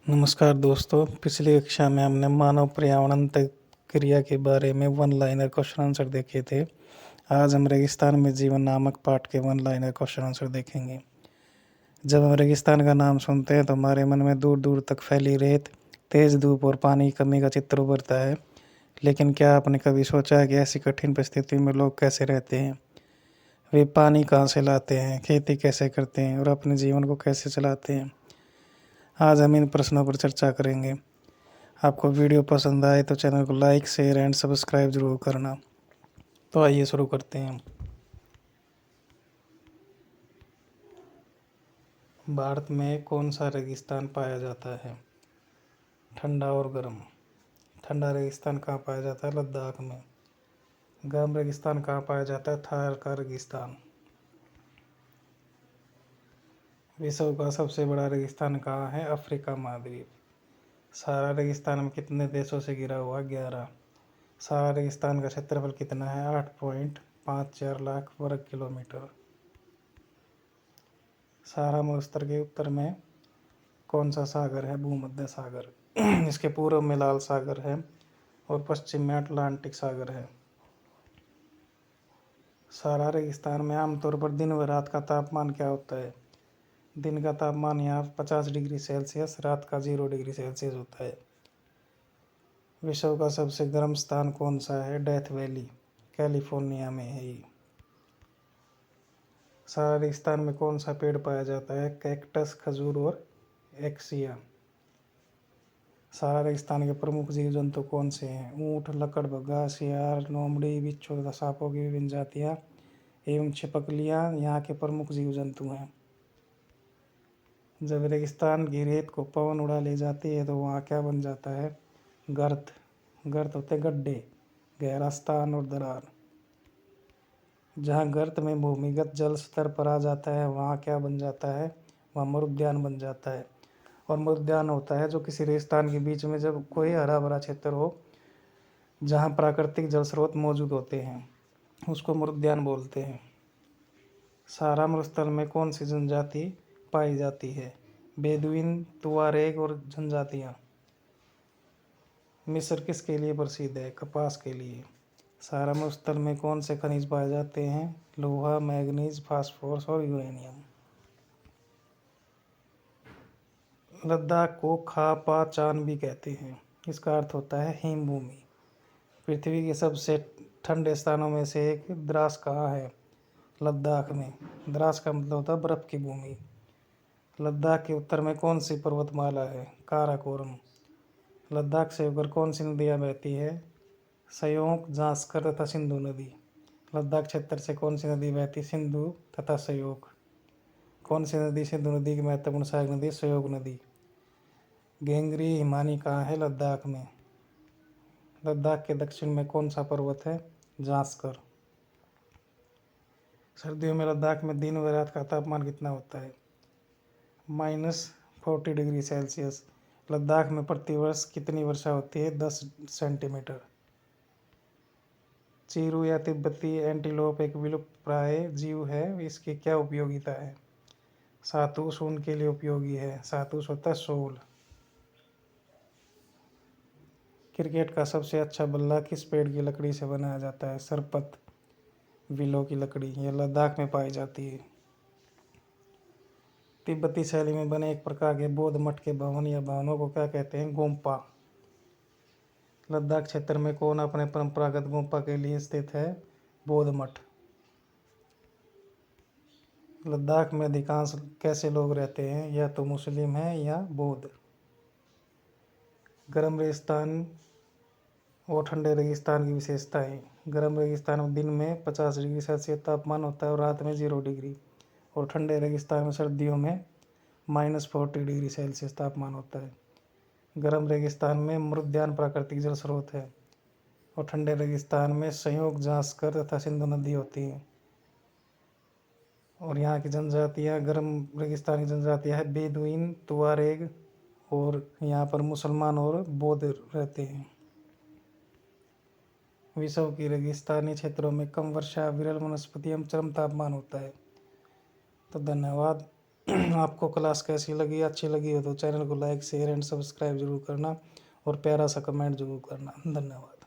नमस्कार दोस्तों, पिछली कक्षा में हमने मानव पर्यावरण अंतःक्रिया के बारे में वन लाइनर क्वेश्चन आंसर देखे थे। आज हम रेगिस्तान में जीवन नामक पाठ के वन लाइनर क्वेश्चन आंसर देखेंगे। जब हम रेगिस्तान का नाम सुनते हैं तो हमारे मन में दूर दूर तक फैली रेत, तेज धूप और पानी की कमी का चित्र उभरता है। लेकिन क्या आपने कभी सोचा है कि ऐसी कठिन परिस्थिति में लोग कैसे रहते हैं? वे पानी कहाँ से लाते हैं, खेती कैसे करते हैं और अपने जीवन को कैसे चलाते हैं? आज हम इन प्रश्नों पर चर्चा करेंगे। आपको वीडियो पसंद आए तो चैनल को लाइक, शेयर एंड सब्सक्राइब जरूर करना। तो आइए शुरू करते हैं। भारत में कौन सा रेगिस्तान पाया जाता है? ठंडा और गर्म। ठंडा रेगिस्तान कहाँ पाया जाता है? लद्दाख में। गर्म रेगिस्तान कहाँ पाया जाता है? थार का रेगिस्तान। विश्व का सबसे बड़ा रेगिस्तान कहाँ है? अफ्रीका महाद्वीप। सहारा रेगिस्तान में कितने देशों से घिरा हुआ? 11। सहारा रेगिस्तान का क्षेत्रफल कितना है? 8.54 लाख वर्ग किलोमीटर। सहारा मरुस्थल के उत्तर में कौन सा सागर है? भूमध्य सागर। इसके पूर्व में लाल सागर है और पश्चिम में अटलांटिक सागर है। सहारा रेगिस्तान में आमतौर पर दिन व रात का तापमान क्या होता है? दिन का तापमान यहाँ 50 डिग्री सेल्सियस, रात का 0 डिग्री सेल्सियस होता है। विश्व का सबसे गर्म स्थान कौन सा है? डेथ वैली, कैलिफोर्निया में है ये। सहारा रेगिस्तान में कौन सा पेड़ पाया जाता है? कैक्टस, खजूर और एक्सिया। सहारा रेगिस्तान के प्रमुख जीव जंतु कौन से हैं? ऊँट, लकड़बग्गा, सियार, लोमड़ी, बिच्छू तथा सांपों की विभिन्न जातियाँ एवं छिपकलियाँ यहाँ के प्रमुख जीव जंतु हैं। जब रेगिस्तान की रेत को पवन उड़ा ले जाती है तो वहाँ क्या बन जाता है? गर्त। गर्त होते गड्ढे, गहरा स्थान और दरार। जहाँ गर्त में भूमिगत जल स्तर पर आ जाता है वहाँ क्या बन जाता है? वहाँ मरुद्यान बन जाता है। और मरुद्यान होता है जो किसी रेगिस्तान के बीच में जब कोई हरा भरा क्षेत्र हो जहाँ प्राकृतिक जल स्रोत मौजूद होते हैं, उसको मरुद्यान बोलते हैं। सहारा मरुस्थल में कौन सी जनजाति पाई जाती है? बेदुइन, तुआरेग और जनजातियाँ। मिस्र किसके लिए प्रसिद्ध है? कपास के लिए। सहारा मरुस्थल में कौन से खनिज पाए जाते हैं? लोहा, मैग्नीज, फास्फोरस और यूरेनियम। लद्दाख को खा पा चान भी कहते हैं। इसका अर्थ होता है हिम भूमि। पृथ्वी के सबसे ठंडे स्थानों में से एक द्रास कहाँ है? लद्दाख में। द्रास का मतलब होता है बर्फ की भूमि। लद्दाख के उत्तर में कौन सी पर्वतमाला है? काराकोरम। लद्दाख से होकर कौन सी नदियाँ बहती है? सयोक, जांस्कर तथा सिंधु नदी। लद्दाख क्षेत्र से कौन सी नदी बहती? सिंधु तथा सयोक। कौन सी नदी सिंधु नदी की महत्वपूर्ण सहायक नदी? सयोक नदी। घेंगरी हिमानी कहाँ है? लद्दाख में। लद्दाख के दक्षिण में कौन सा पर्वत है? जांस्कर। सर्दियों में लद्दाख में दिन व रात का तापमान कितना होता है? -40 डिग्री सेल्सियस। लद्दाख में प्रतिवर्ष कितनी वर्षा होती है? 10 सेंटीमीटर। चीरू या तिब्बती एंटीलोप एक विलुप्त प्राय जीव है, इसकी क्या उपयोगिता है? सातूस ऊन के लिए उपयोगी है। सातूस होता है सोल। क्रिकेट का सबसे अच्छा बल्ला किस पेड़ की लकड़ी से बनाया जाता है? सरपत, विलो की लकड़ी। यह लद्दाख में पाई जाती है। तिब्बती शैली में बने एक प्रकार के बौद्ध मठ के भवन या भवनों को क्या कहते हैं? गोम्पा। लद्दाख क्षेत्र में कौन अपने परंपरागत गोम्पा के लिए स्थित है? बौद्ध मठ। लद्दाख में अधिकांश कैसे लोग रहते हैं? या तो मुस्लिम हैं या बौद्ध। गर्म रेगिस्तान और ठंडे रेगिस्तान की विशेषताएं। गर्म रेगिस्तान में दिन में 50 डिग्री सेल्सियस तापमान होता है और रात में 0 डिग्री। और ठंडे रेगिस्तान में सर्दियों में -40 डिग्री सेल्सियस तापमान होता है। गर्म रेगिस्तान में मरुद्यान प्राकृतिक जल स्रोत है और ठंडे रेगिस्तान में संयोग, जांस्कर तथा सिंधु नदी होती है। और यहाँ की जनजातियाँ, गर्म रेगिस्तान की जनजातियाँ है बेदुइन, तुआरेग और यहाँ पर मुसलमान और बौद्ध रहते हैं। विश्व की रेगिस्तानी क्षेत्रों में कम वर्षा, विरल वनस्पति एवं चरम तापमान होता है। तो धन्यवाद। आपको क्लास कैसी लगी, अच्छी लगी हो तो चैनल को लाइक शेयर एंड सब्सक्राइब जरूर करना और प्यारा सा कमेंट जरूर करना। धन्यवाद।